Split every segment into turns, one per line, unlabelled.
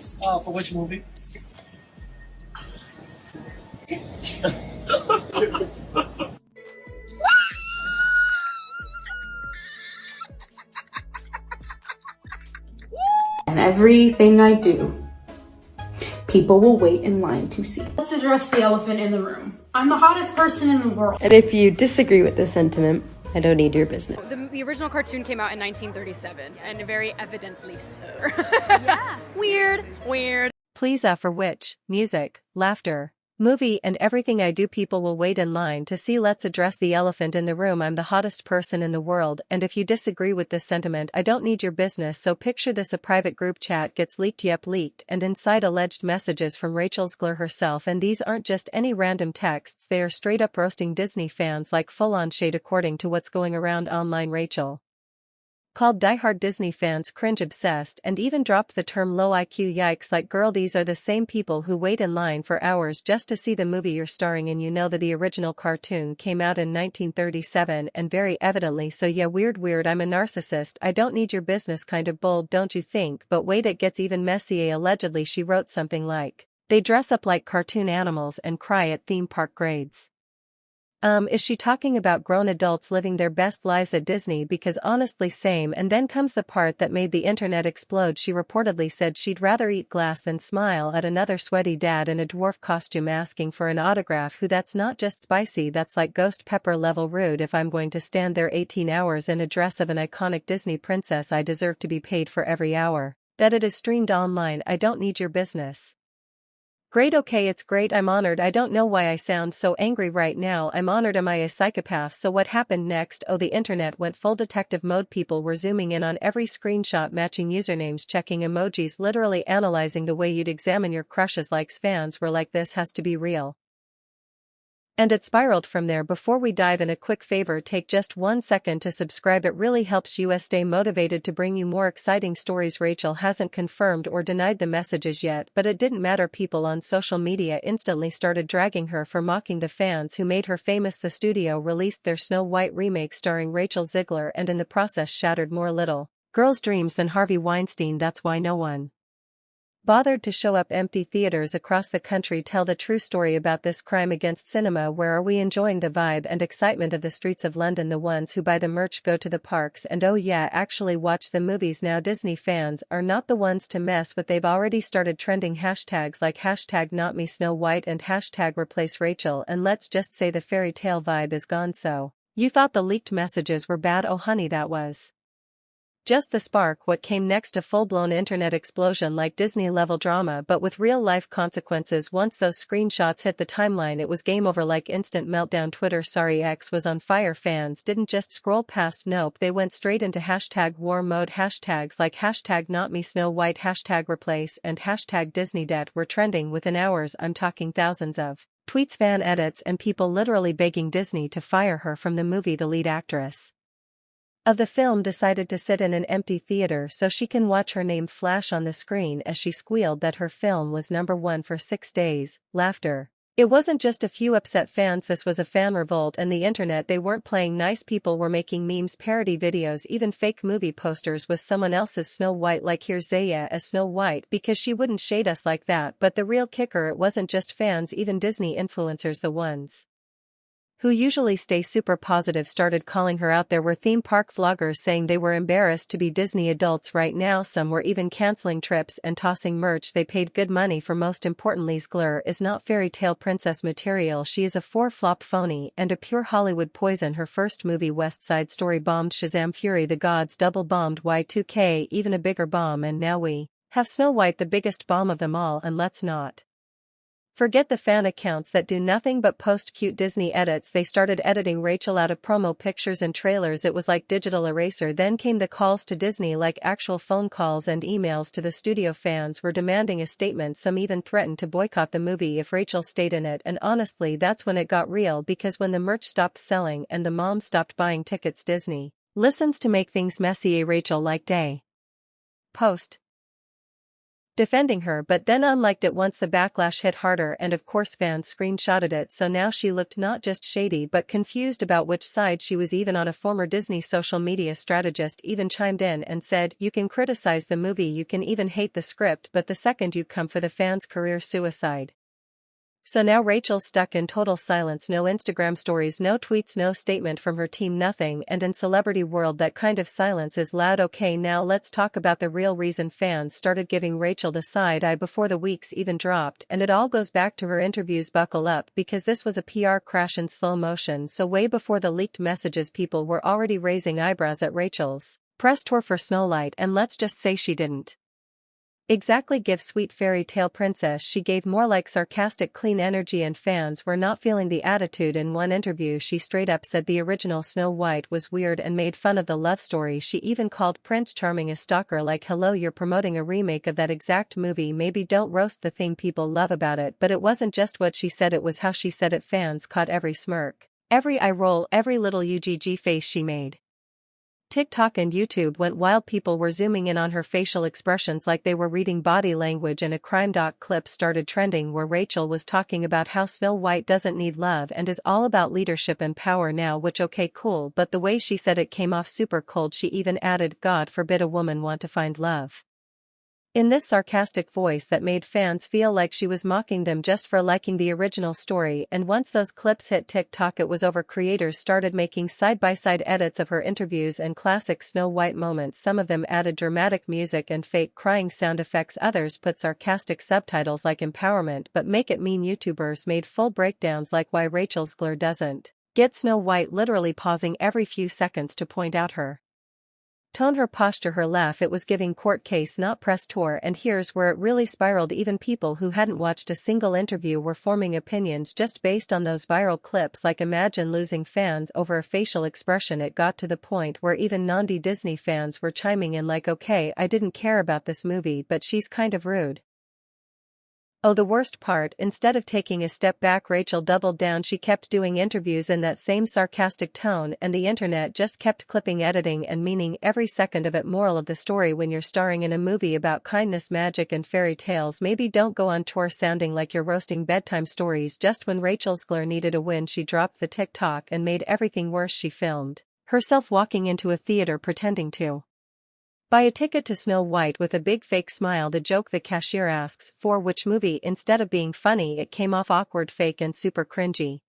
this? For which movie?
And everything I do, people will wait in line to see.
Let's address the elephant in the room. I'm the hottest person in the world.
And if you disagree with this sentiment, I don't need your business.
The original cartoon came out in 1937, and very evidently so.
Yeah.
Weird.
Please for which, music, laughter, movie and everything I do people will wait in line to see. Let's address the elephant in the room. I'm the hottest person in the world, and if you disagree with this sentiment I don't need your business. So picture this: a private group chat gets leaked, and inside alleged messages from Rachel Zegler herself, and these aren't just any random texts, they are straight up roasting Disney fans like full-on shade. According to what's going around online, Rachel called diehard Disney fans cringe obsessed and even dropped the term low IQ. Yikes, like girl, these are the same people who wait in line for hours just to see the movie you're starring in. You know that the original cartoon came out in 1937 and very evidently so. Yeah, weird. I'm a narcissist, I don't need your business. Kind of bold, don't you think? But wait, it gets even messier. Allegedly she wrote something like, they dress up like cartoon animals and cry at theme park grades. Is she talking about grown adults living their best lives at Disney? Because honestly same. And then comes the part that made the internet explode. She reportedly said she'd rather eat glass than smile at another sweaty dad in a dwarf costume asking for an autograph. Who? That's not just spicy, that's like ghost pepper level rude. If I'm going to stand there 18 hours in a dress of an iconic Disney princess, I deserve to be paid for every hour that it is streamed online. I don't need your business. Great, okay, it's great, I'm honored. I don't know why I sound so angry right now. I'm honored. Am I a psychopath? So what happened next? Oh, the internet went full detective mode. People were zooming in on every screenshot, matching usernames, checking emojis, literally analyzing the way you'd examine your crushes. Likes, fans were like, this has to be real. And it spiraled from there. Before we dive in, a quick favor, take just 1 second to subscribe. It really helps us stay motivated to bring you more exciting stories. Rachel hasn't confirmed or denied the messages yet, but it didn't matter. People on social media instantly started dragging her for mocking the fans who made her famous. The studio released their Snow White remake starring Rachel Zegler and in the process shattered more little girls' dreams than Harvey Weinstein. That's why no one bothered to show up. Empty theaters across the country tell the true story about this crime against cinema. Where are we enjoying the vibe and excitement of the streets of London? The ones who buy the merch, go to the parks, and oh yeah, actually watch the movies now. Disney fans are not the ones to mess with. They've already started trending hashtags like hashtag not me Snow White and hashtag replace Rachel, and let's just say the fairy tale vibe is gone. So you thought the leaked messages were bad? Oh honey, that was just the spark. What came next? A full-blown internet explosion like Disney-level drama, but with real-life consequences. Once those screenshots hit the timeline, it was game over, like instant meltdown. Twitter, sorry, X was on fire. Fans didn't just scroll past, nope, they went straight into hashtag war mode. Hashtags like hashtag not me Snow White, hashtag replace, and hashtag Disney debt were trending within hours. I'm talking thousands of tweets, fan edits, and people literally begging Disney to fire her from the movie. The lead actress of the film decided to sit in an empty theater so she can watch her name flash on the screen as she squealed that her film was #1 for 6 days. Laughter. It wasn't just a few upset fans, this was a fan revolt, and the internet, they weren't playing nice. People were making memes, parody videos, even fake movie posters with someone else's Snow White, like here's Zaya as Snow White because she wouldn't shade us like that. But the real kicker, it wasn't just fans, even Disney influencers, the ones who usually stay super positive, started calling her out. There were theme park vloggers saying they were embarrassed to be Disney adults right now. Some were even canceling trips and tossing merch they paid good money for. Most importantly, Zegler is not fairy tale princess material. She is a 4-flop phony and a pure Hollywood poison. Her first movie, West Side Story, bombed. Shazam! Fury the Gods double bombed. Y2K, even a bigger bomb. And now we have Snow White, the biggest bomb of them all. And let's not forget the fan accounts that do nothing but post cute Disney edits. They started editing Rachel out of promo pictures and trailers. It was like digital eraser. Then came the calls to Disney, like actual phone calls and emails to the studio. Fans were demanding a statement. Some even threatened to boycott the movie if Rachel stayed in it. And honestly, that's when it got real, because when the merch stopped selling and the moms stopped buying tickets, Disney listens to make things messy. Rachel liked a post defending her, but then unliked it once the backlash hit harder, and of course fans screenshotted it, so now she looked not just shady but confused about which side she was even on. A former Disney social media strategist even chimed in and said, "You can criticize the movie, you can even hate the script, but the second you come for the fans, career suicide." So now Rachel's stuck in total silence, no Instagram stories, no tweets, no statement from her team, nothing, and in celebrity world that kind of silence is loud. Okay, now let's talk about the real reason fans started giving Rachel the side eye before the weeks even dropped, and it all goes back to her interviews. Buckle up, because this was a PR crash in slow motion. So way before the leaked messages, people were already raising eyebrows at Rachel's press tour for Snow White, and let's just say she didn't exactly give sweet fairy tale princess, she gave more like sarcastic clean energy, and fans were not feeling the attitude. In one interview she straight up said the original Snow White was weird and made fun of the love story. She even called Prince Charming a stalker. Like, hello, you're promoting a remake of that exact movie. Maybe don't roast the thing people love about it. But it wasn't just what she said, it was how she said it. Fans caught every smirk, every eye roll, every little UGG face she made. TikTok and YouTube went wild. People were zooming in on her facial expressions like they were reading body language, and a crime doc clip started trending where Rachel was talking about how Snow White doesn't need love and is all about leadership and power now, which okay, cool, but the way she said it came off super cold. She even added, "God forbid a woman want to find love," in this sarcastic voice that made fans feel like she was mocking them just for liking the original story. And once those clips hit TikTok, it was over. Creators started making side-by-side edits of her interviews and classic Snow White moments. Some of them added dramatic music and fake crying sound effects, others put sarcastic subtitles like empowerment but make it mean. YouTubers made full breakdowns like why Rachel Zegler doesn't get Snow White, literally pausing every few seconds to point out her tone, her posture, her laugh. It was giving court case, not press tour. And here's where it really spiraled. Even people who hadn't watched a single interview were forming opinions just based on those viral clips. Like, imagine losing fans over a facial expression. It got to the point where even non-Disney fans were chiming in like, okay, I didn't care about this movie, but she's kind of rude. Oh, the worst part, instead of taking a step back, Rachel doubled down. She kept doing interviews in that same sarcastic tone, and the internet just kept clipping, editing, and meaning every second of it. Moral of the story: when you're starring in a movie about kindness, magic, and fairy tales, maybe don't go on tour sounding like you're roasting bedtime stories. Just when Rachel Zegler needed a win, she dropped the TikTok and made everything worse. She filmed herself walking into a theater pretending to buy a ticket to Snow White with a big fake smile. The joke the cashier asks for which movie, instead of being funny, it came off awkward, fake, and super cringy.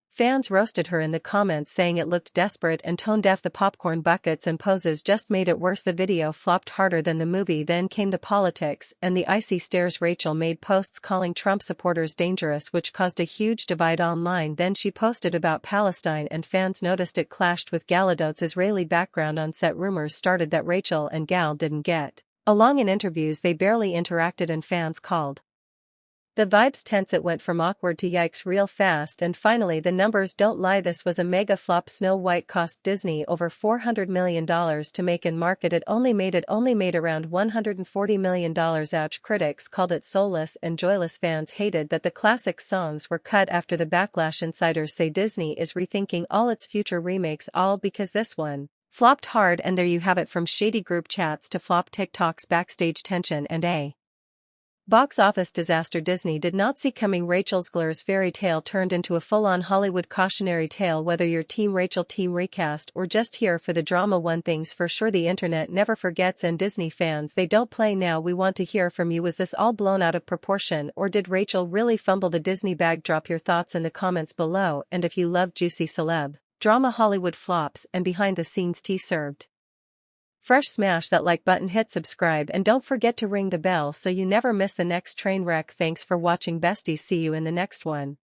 Fans roasted her in the comments, saying it looked desperate and tone-deaf. The popcorn buckets and poses just made it worse. The video flopped harder than the movie. Then came the politics and the icy stares. Rachel made posts calling Trump supporters dangerous, which caused a huge divide online. Then she posted about Palestine, and fans noticed it clashed with Gal Gadot's Israeli background on set. Rumors started that Rachel and Gal didn't get along in interviews. They barely interacted, and fans called the vibes tense. It went from awkward to yikes real fast, and finally the numbers don't lie. This was a mega flop. Snow White cost Disney over $400 million to make and market. It only made around $140 million. Ouch. Critics called it soulless and joyless. Fans hated that the classic songs were cut after the backlash. Insiders say Disney is rethinking all its future remakes, all because this one flopped hard. And there you have it, from shady group chats to flop TikToks, backstage tension, and a box office disaster Disney did not see coming. Rachel Zegler's fairy tale turned into a full-on Hollywood cautionary tale. Whether you're Team Rachel, Team Recast, or just here for the drama, one thing's for sure: the internet never forgets, and Disney fans, they don't play. Now we want to hear from you. Was this all blown out of proportion, or did Rachel really fumble the Disney bag? Drop your thoughts in the comments below, and if you love juicy celeb drama, Hollywood flops, and behind-the-scenes tea served fresh, smash that like button, hit subscribe, and don't forget to ring the bell so you never miss the next train wreck. Thanks for watching, besties. See you in the next one.